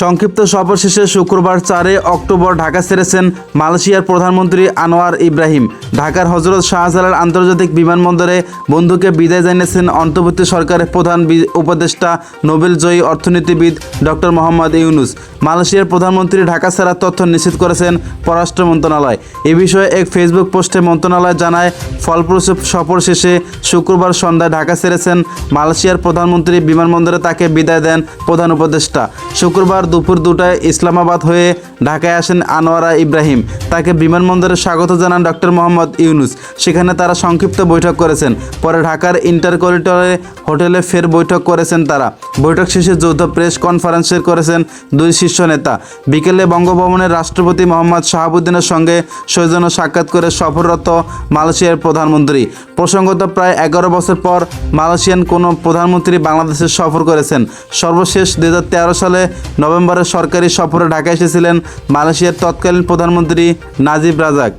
সংক্ষিপ্ত সফর শেষে শুক্রবার 4 অক্টোবর ঢাকা ছেড়েছেন মালয়েশিয়ার প্রধানমন্ত্রী আনোয়ার ইব্রাহিম। ঢাকার হজরত শাহজালাল আন্তর্জাতিক বিমানবন্দরে বন্ধুকে বিদায় জানিয়েছেন অন্তর্বর্তী সরকারের প্রধান উপদেষ্টা নোবেলজয়ী অর্থনীতিবিদ ডক্টর মোহাম্মদ ইউনুস। মালয়েশিয়ার প্রধানমন্ত্রী ঢাকা ছাড়ার তথ্য নিশ্চিত করেছেন পররাষ্ট্র মন্ত্রণালয়। এ বিষয়ে এক ফেসবুক পোস্টে মন্ত্রণালয় জানায়, ফলপ্রসূ সফর শেষে শুক্রবার সন্ধ্যায় ঢাকা ছেড়েছেন মালয়েশিয়ার প্রধানমন্ত্রী। বিমানবন্দরে তাকে বিদায় দেন প্রধান উপদেষ্টা। শুক্রবার দুপুর 2টায় ইসলামাবাদ হয়ে ঢাকায় আসেন আনোয়ার ইব্রাহিম। তাকে বিমানবন্দরে স্বাগত জানান ডক্টর মোহাম্মদ ইউনুস। সেখানে তারা সংক্ষিপ্ত বৈঠক করেছেন। পরে ঢাকার ইন্টারকন্টিনেন্টাল হোটেলে ফের বৈঠক করেছেন তারা। বৈঠক শেষে যৌথ প্রেস কনফারেন্স করেছেন দুই শীর্ষ নেতা। বিকেলে বঙ্গভবনের রাষ্ট্রপতি মোহাম্মদ শাহাবুদ্দিনের সঙ্গে সৌজন্য সাক্ষাৎ করে সফররত মালয়েশিয়ার প্রধানমন্ত্রী। প্রসঙ্গত, প্রায় 11 বছর পর মালয়েশিয়ান কোনো প্রধানমন্ত্রী বাংলাদেশে সফর করেছেন। সর্বশেষ 2013 সালে নভেম্বরে সরকারি সফরে ঢাকা এসেছিলেন মালয়েশিয়ার তৎকালীন প্রধানমন্ত্রী নাজিব রাজাক।